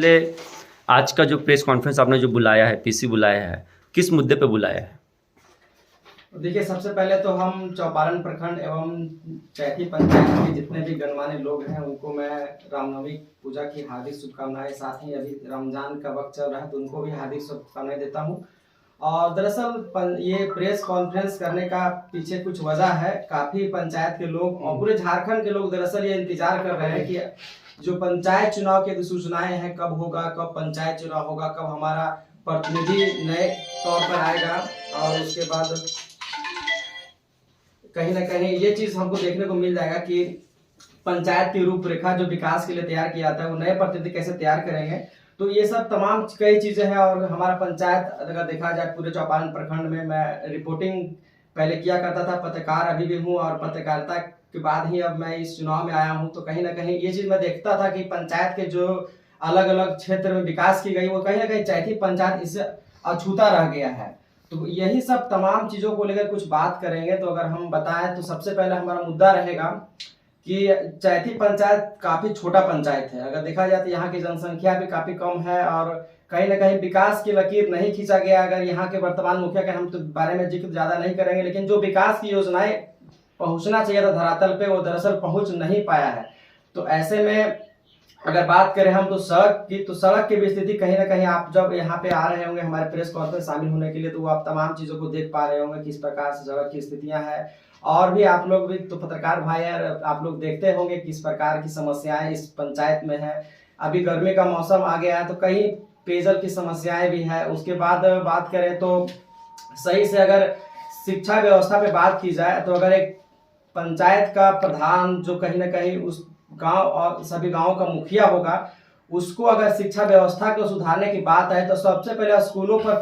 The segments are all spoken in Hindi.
पहले आज का जो प्रेस कॉन्फ्रेंस आपने जो बुलाया है, पीसी बुलाया है, किस मुद्दे पे बुलाया है? देखिए, सबसे पहले तो हम चौपारण प्रखंड एवं चैथी पंचायत के जितने भी गणमान्य लोग हैं उनको मैं रामनवमी पूजा की हार्दिक शुभकामनाएं, साथ ही अभी रमजान का वक्त चल रहा है तो उनको भी हार्दिक शुभकामनाएं देता हूं। और दरअसल ये प्रेस कॉन्फ्रेंस करने का पीछे कुछ वजह है। काफ़ी पंचायत के लोग और पूरे झारखंड के लोग दरअसल ये इंतजार कर रहे हैं कि जो पंचायत चुनाव की सूचनाएं हैं कब होगा, कब पंचायत चुनाव होगा, कब हमारा प्रतिनिधि नए तौर पर आएगा। और उसके बाद कहीं ना कहीं ये चीज हमको देखने को मिल जाएगा कि पंचायत की रूपरेखा जो विकास के लिए तैयार किया जाता है वो नए प्रतिनिधि कैसे तैयार करेंगे। तो ये सब तमाम कई चीजें हैं। और हमारा पंचायत अगर देखा जाए पूरे चौपारण प्रखंड में मैं रिपोर्टिंग पहले किया करता था, पत्रकार अभी भी हूँ और पत्रकारिता के बाद ही अब मैं इस चुनाव में आया हूँ। तो कहीं ना कहीं ये चीज मैं देखता था कि पंचायत के जो अलग अलग क्षेत्र में विकास की गई वो कहीं ना कहीं चैथी पंचायत इससे अछूता रह गया है। तो यही सब तमाम चीजों को लेकर कुछ बात करेंगे। तो अगर हम बताएं तो सबसे पहले हमारा मुद्दा रहेगा कि चैथी पंचायत काफी छोटा पंचायत है। अगर देखा जाए तो यहाँ की जनसंख्या भी काफी कम है और कहीं ना कहीं विकास की लकीर नहीं खींचा गया। अगर यहाँ के वर्तमान मुखिया के हम तो बारे में जिक्र ज्यादा नहीं करेंगे, लेकिन जो विकास की योजनाएं पहुंचना चाहिए था धरातल पे वो दरअसल पहुंच नहीं पाया है। तो ऐसे में अगर बात करें हम तो सड़क की भी स्थिति कहीं ना कहीं आप जब यहाँ पे आ रहे होंगे हमारे प्रेस कॉन्फ्रेंस शामिल होने के लिए तो आप तमाम चीजों को देख पा रहे होंगे किस प्रकार से सड़क की स्थितियां हैं। और भी आप लोग भी तो पत्रकार भाई हैं, आप लोग देखते होंगे किस प्रकार की समस्याएं इस पंचायत में है। अभी गर्मी का मौसम आ गया है तो कहीं पेयजल की समस्याएं भी है। उसके बाद बात करें तो सही से अगर शिक्षा व्यवस्था पे बात की जाए तो अगर एक पंचायत का प्रधान जो कहीं ना कहीं उस गांव और सभी गांवों का मुखिया होगा उसको अगर शिक्षा व्यवस्था को सुधारने की बात है तो सबसे पहले स्कूलों पर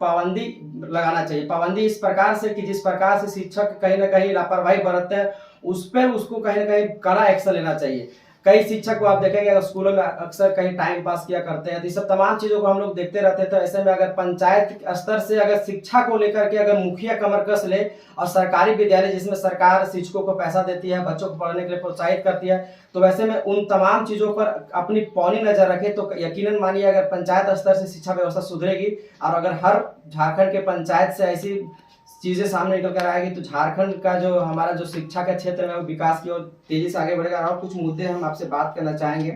पाबंदी लगाना चाहिए। पाबंदी इस प्रकार से कि जिस प्रकार से शिक्षक कहीं ना कहीं लापरवाही बरतते हैं उस पर उसको कहीं ना कहीं कड़ा एक्शन लेना चाहिए। कई शिक्षक को आप देखेंगे अगर स्कूलों में अक्सर कहीं टाइम पास किया करते हैं तो ये सब तमाम चीजों को हम लोग देखते रहते हैं। तो ऐसे में अगर पंचायत स्तर से अगर शिक्षा को लेकर के अगर मुखिया कमर कस ले और सरकारी विद्यालय जिसमें सरकार शिक्षकों को पैसा देती है, बच्चों को पढ़ने के लिए प्रोत्साहित करती है, तो वैसे में उन तमाम चीजों पर अपनी पौनी नजर रखे तो यकीनन मानिए अगर पंचायत स्तर से शिक्षा व्यवस्था सुधरेगी और अगर हर झारखंड के पंचायत से ऐसी चीजें सामने निकल कर आएगी तो झारखंड का जो हमारा जो शिक्षा का क्षेत्र है वो विकास की ओर तेजी से आगे बढ़ेगा। और कुछ मुद्दे हम आपसे बात करना चाहेंगे।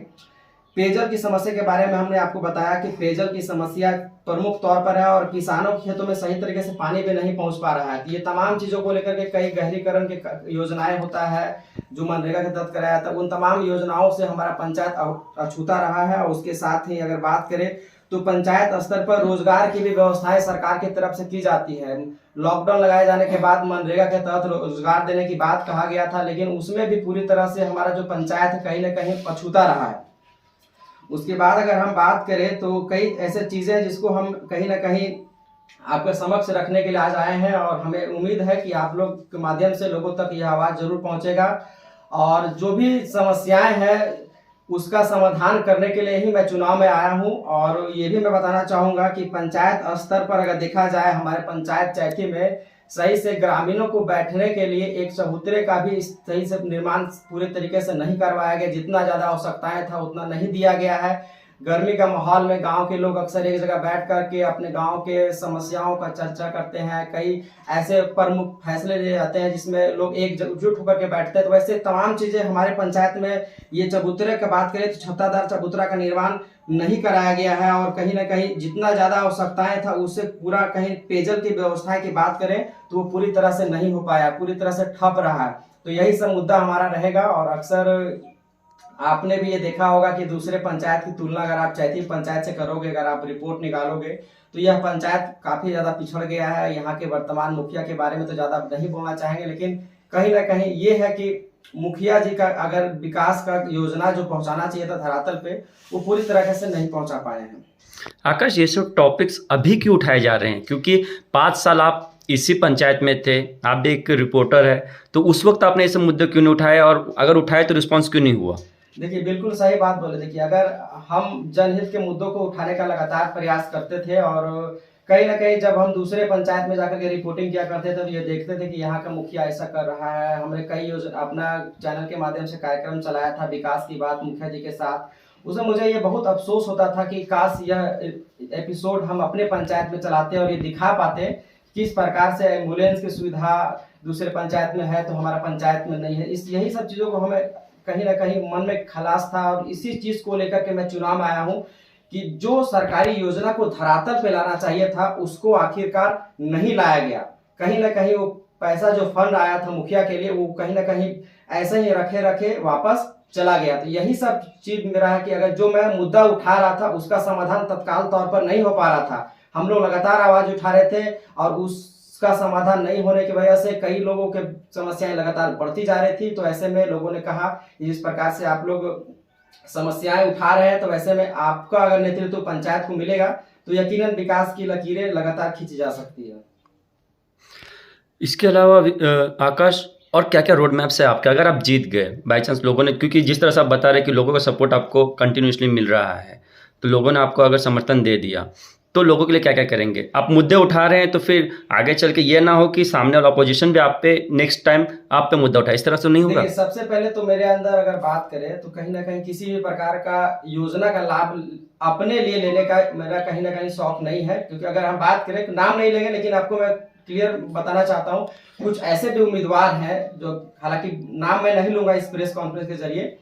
पेयजल की समस्या के बारे में हमने आपको बताया कि पेयजल की समस्या प्रमुख तौर पर है और किसानों के खेतों में सही तरीके से पानी भी नहीं पहुंच पा रहा है। ये तमाम चीजों को लेकर के कई गहरीकरण के योजनाएं होता है जो मनरेगा के तहत कराया था, उन तमाम योजनाओं से हमारा पंचायत अछूता रहा है। और उसके साथ ही अगर बात करें तो पंचायत स्तर पर रोजगार की भी व्यवस्थाएं सरकार की तरफ से की जाती है। लॉकडाउन लगाए जाने के बाद मनरेगा के तहत रोजगार देने की बात कहा गया था, लेकिन उसमें भी पूरी तरह से हमारा जो पंचायत है कहीं ना कहीं अछूता रहा है। उसके बाद अगर हम बात करें तो कई ऐसे चीजें जिसको हम कहीं ना कहीं आपके समक्ष रखने के लिए आज आए हैं और हमें उम्मीद है कि आप लोग के माध्यम से लोगों तक यह आवाज जरूर पहुंचेगा। और जो भी समस्याएं हैं उसका समाधान करने के लिए ही मैं चुनाव में आया हूं। और ये भी मैं बताना चाहूंगा कि पंचायत स्तर पर अगर देखा जाए हमारे पंचायत चैथी में सही से ग्रामीणों को बैठने के लिए एक चबूतरे का भी सही से निर्माण पूरे तरीके से नहीं करवाया गया। जितना ज्यादा आवश्यकताएं था उतना नहीं दिया गया है। गर्मी का माहौल में गांव के लोग अक्सर एक जगह बैठ करके अपने गांव के समस्याओं का चर्चा करते हैं। कई ऐसे प्रमुख फैसले लिए जाते हैं जिसमें लोग एकजुट होकर के बैठते हैं। तो वैसे तमाम चीजें हमारे पंचायत में ये चबूतरे की बात करें तो छत्तादार चबूतरा का निर्माण नहीं कराया गया है। और कहीं ना कहीं जितना ज्यादा आवश्यकताएं था उससे पूरा कहीं पेयजल की व्यवस्था की बात करें तो वो पूरी तरह से नहीं हो पाया, पूरी तरह से ठप रहा है। तो यही सब मुद्दा हमारा रहेगा। और अक्सर आपने भी ये देखा होगा कि दूसरे पंचायत की तुलना अगर आप चैथी पंचायत से करोगे, अगर आप रिपोर्ट निकालोगे तो यह पंचायत काफी ज्यादा पिछड़ गया है। यहाँ के वर्तमान मुखिया के बारे में तो ज्यादा नहीं बोलना चाहेंगे, लेकिन कहीं ना कहीं ये है कि मुखिया जी का अगर विकास का योजना जो पहुंचाना चाहिए था धरातल पे वो पूरी तरह से नहीं पहुंचा पाए हैं। आकाश, ये सब टॉपिक्स अभी क्यों उठाए जा रहे हैं? क्योंकि 5 साल आप इसी पंचायत में थे, आप भी एक रिपोर्टर है, तो उस वक्त आपने ये सब मुद्दे क्यों नहीं उठाए और अगर उठाए तो रिस्पॉन्स क्यों नहीं हुआ? देखिए, बिल्कुल सही बात बोले। देखिए, अगर हम जनहित के मुद्दों को उठाने का लगातार प्रयास करते थे और कहीं ना कहीं जब हम दूसरे पंचायत में जाकर के रिपोर्टिंग किया करते थे तो ये देखते थे कि यहाँ का मुखिया ऐसा कर रहा है। हमने कई योजना अपना चैनल के माध्यम से कार्यक्रम चलाया था विकास की बात मुखिया जी के साथ। उसमें मुझे ये बहुत अफसोस होता था कि काश यह एपिसोड हम अपने पंचायत में चलाते और ये दिखा पाते किस प्रकार से एम्बुलेंस की सुविधा दूसरे पंचायत में है तो हमारा पंचायत में नहीं है। इस यही सब चीज़ों को हमें कहीं ना कहीं मन में खलास था और इसी चीज़ को लेकर के मैं चुनाव में आया हूँ कि जो सरकारी योजना को धरातल पे लाना चाहिए था उसको आखिरकार नहीं लाया गया। कहीं ना कहीं वो पैसा जो फंड आया था मुखिया के लिए वो कहीं ना कहीं ऐसे ही रखे रखे वापस चला गया। तो यही सब चीज मेरा है कि अगर जो मैं मुद्दा उठा रहा था उसका समाधान तत्काल तौर पर नहीं हो पा रहा था, हम लोग लगातार आवाज उठा रहे थे और उसका समाधान नहीं होने की वजह से कई लोगों के समस्याएं लगातार बढ़ती जा रही थी। तो ऐसे में लोगों ने कहा जिस प्रकार से आप लोग समस्याएं उठा रहे हैं तो वैसे में आपका अगर नेतृत्व पंचायत को मिलेगा तो यकीनन विकास की लकीरें लगातार खींची जा सकती है। इसके अलावा आकाश और क्या क्या रोड मैप्स है आपके, अगर आप जीत गए बाई चांस लोगों ने, क्योंकि जिस तरह से आप बता रहे हैं कि लोगों का सपोर्ट आपको कंटिन्यूसली मिल रहा है, तो लोगों ने आपको अगर समर्थन दे दिया तो लोगों के लिए क्या क्या करेंगे? आप मुद्दे उठा रहे हैं तो फिर आगे चल के ये ना हो कि सामने वाला अपोजिशन भी आप पे नेक्स्ट टाइम आप पे मुद्दा उठाए, इस तरह से नहीं होगा। सबसे पहले तो मेरे अंदर अगर बात करें तो कहीं ना कहीं किसी भी प्रकार का योजना का लाभ अपने लिए लेने का मेरा कहीं ना कहीं शौक नहीं है, क्योंकि अगर हम बात करें नाम नहीं लेंगे लेकिन आपको मैं क्लियर बताना चाहता हूँ कुछ ऐसे भी उम्मीदवार हैं जो, हालांकि नाम मैं नहीं लूंगा इस प्रेस कॉन्फ्रेंस के जरिए,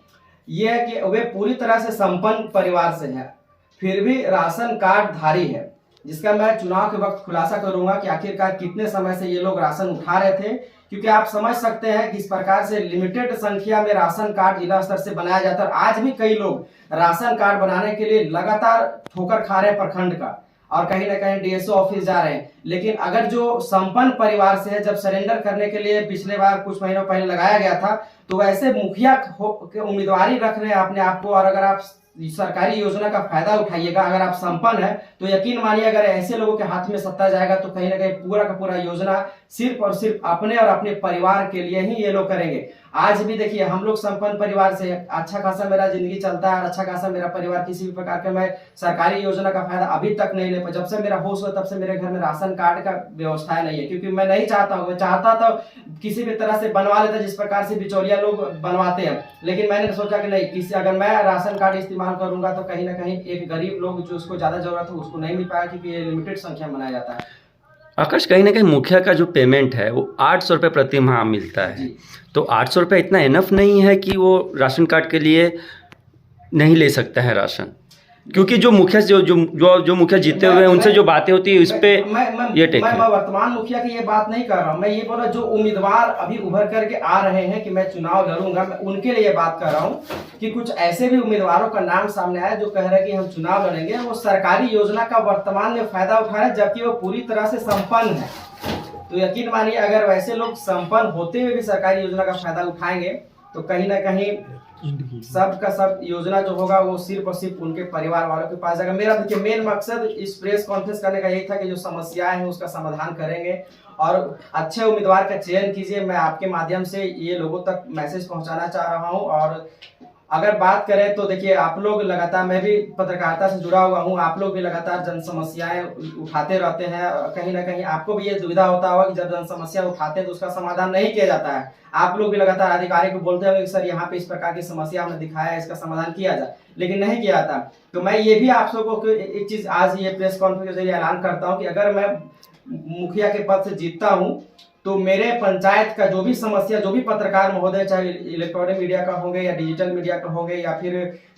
ये है कि वे पूरी तरह से संपन्न परिवार से हैं फिर भी राशन कार्ड धारी है, जिसका मैं चुनाव के वक्त खुलासा करूंगा कि आखिरकार कितने समय से ये लोग राशन उठा रहे थे। क्योंकि आप समझ सकते हैं कि इस प्रकार से लिमिटेड संख्या में राशन कार्ड जिला स्तर से बनाया जाता है। आज भी कई लोग राशन कार्ड बनाने के लिए लगातार ठोकर खा रहे हैं प्रखंड का और कहीं ना कहीं डीएसओ ऑफिस जा रहे हैं। लेकिन अगर जो संपन्न परिवार से है, जब सरेंडर करने के लिए पिछले बार कुछ महीनों पहले लगाया गया था, तो वैसे मुखिया के उम्मीदवारी रख रहे हैं अपने आप को, और अगर आप सरकारी योजना का फायदा उठाइएगा, अगर आप संपन्न है तो यकीन मानिए अगर ऐसे लोगों के हाथ में सत्ता जाएगा तो कहीं ना कहीं पूरा का पूरा योजना सिर्फ और सिर्फ अपने और अपने परिवार के लिए ही ये लोग करेंगे। आज भी देखिए हम लोग संपन्न परिवार से, अच्छा खासा मेरा जिंदगी चलता है और अच्छा खासा मेरा परिवार, किसी भी प्रकार का मैं सरकारी योजना का फायदा अभी तक नहीं ले पाया। जब से मेरा होश हुआ तब से मेरे घर में राशन कार्ड का व्यवस्था नहीं है, क्योंकि मैं नहीं चाहता हूँ। मैं चाहता तो किसी भी तरह से बनवा लेता जिस प्रकार से बिचौलिया लोग बनवाते हैं, लेकिन मैंने सोचा कि नहीं, किसी अगर मैं राशन कार्ड इस्तेमाल करूंगा तो कहीं ना कहीं एक गरीब लोग जो उसको ज्यादा जरूरत है उसको नहीं मिल पाया, क्योंकि ये लिमिटेड संख्या में बनाया जाता है। आकाश, कहीं ना कहीं मुखिया का जो पेमेंट है वो 800 रुपये प्रति माह मिलता है, तो 800 रुपये इतना इनफ नहीं है कि वो राशन कार्ड के लिए नहीं ले सकता है राशन, क्योंकि जो मुखिया जो मुखिया जीते हुए हैं उनसे जो बातें होती है उस पे ये टेक है। मैं वर्तमान मुखिया की ये बात नहीं कर रहा हूँ, मैं ये बोल रहा जो उम्मीदवार अभी उभर करके आ रहे हैं कि मैं चुनाव लड़ूंगा, मैं उनके लिए बात कर रहा हूँ कि कुछ ऐसे भी उम्मीदवारों का नाम सामने आया जो कह रहे हैं कि हम चुनाव लड़ेंगे, वो सरकारी योजना का वर्तमान में फायदा उठा रहे हैं जबकि वो पूरी तरह से संपन्न है। तो यकीन मानिए अगर वैसे लोग संपन्न होते हुए भी सरकारी योजना का फायदा उठाएंगे तो कहीं ना कहीं सब का सब योजना जो होगा वो सिर्फ और सिर्फ उनके परिवार वालों के पास जाएगा। मेरा देखिए मेन मकसद इस प्रेस कॉन्फ्रेंस करने का यही था कि जो समस्याएं हैं उसका समाधान करेंगे और अच्छे उम्मीदवार का चयन कीजिए। मैं आपके माध्यम से ये लोगों तक मैसेज पहुंचाना चाह रहा हूं। और अगर बात करें तो देखिए आप लोग लगातार, मैं भी पत्रकारिता से जुड़ा हुआ हूं, आप लोग भी लगातार जन समस्याएं उठाते रहते हैं। कहीं ना कहीं आपको भी ये दुविधा होता होगा कि जब जन समस्या उठाते हैं तो उसका समाधान नहीं किया जाता है। आप लोग भी लगातार अधिकारी को बोलते हैं कि सर यहाँ पे इस प्रकार की समस्या हमने दिखाया है, इसका समाधान किया जाए, लेकिन नहीं किया जाता। तो मैं ये भी आप सबको एक चीज आज ये प्रेस कॉन्फ्रेंस के जरिए ऐलान करता हूँ कि अगर मैं मुखिया के पद से जीतता हूँ तो मेरे पंचायत का जो भी समस्या, जो भी पत्रकार महोदय, चाहे इलेक्ट्रॉनिक मीडिया का होंगे या डिजिटल मीडिया का होंगे या फिर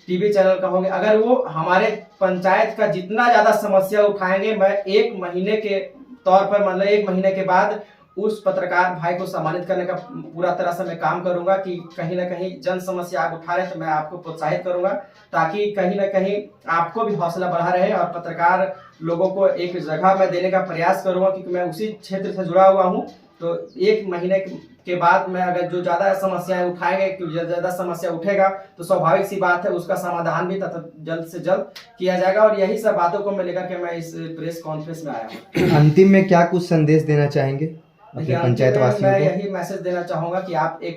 टीवी चैनल का होंगे, अगर वो हमारे पंचायत का जितना ज्यादा समस्या उठाएंगे, मैं 1 महीने के तौर पर, मतलब 1 महीने के बाद उस पत्रकार भाई को सम्मानित करने का पूरा तरह से मैं काम करूंगा कि कहीं ना कहीं जन समस्या आप उठा रहे तो मैं आपको प्रोत्साहित करूंगा ताकि कहीं ना कहीं आपको भी हौसला बढ़ा रहे और पत्रकार लोगों को एक जगह मैं देने का प्रयास करूंगा, क्योंकि मैं उसी क्षेत्र से जुड़ा हुआ हूं। तो 1 महीने के बाद मैं अगर जो ज्यादा समस्याएं उठाएंगे, क्योंकि ज्यादा समस्या उठेगा तो स्वाभाविक सी बात है उसका समाधान भी जल्द से जल्द किया जाएगा। और यही सब बातों को मैं लेकर के मैं इस प्रेस कॉन्फ्रेंस में आया हूँ। अंतिम में क्या कुछ संदेश देना चाहेंगे अपने पंचायत वासियों मैं को? यही मैसेज देना चाहूंगा कि आप एक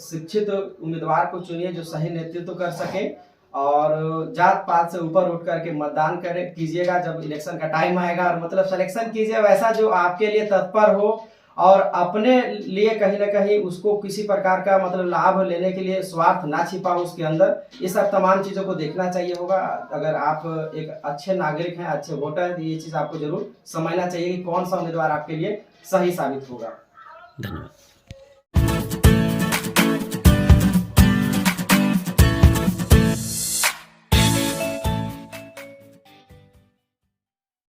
शिक्षित उम्मीदवार को चुनिए जो सही नेतृत्व कर सके और जात पात से ऊपर उठ करके मतदान कीजिएगा जब इलेक्शन का टाइम आएगा, और मतलब सिलेक्शन कीजिए वैसा जो आपके लिए तत्पर हो और अपने लिए कहीं ना कहीं उसको किसी प्रकार का मतलब लाभ लेने के लिए स्वार्थ ना छिपा हो उसके अंदर। ये सब तमाम चीज़ों को देखना चाहिए होगा। अगर आप एक अच्छे नागरिक हैं, अच्छे वोटर हैं, तो ये चीज़ आपको जरूर समझना चाहिए कि कौन सा उम्मीदवार आपके लिए सही साबित होगा। धन्यवाद।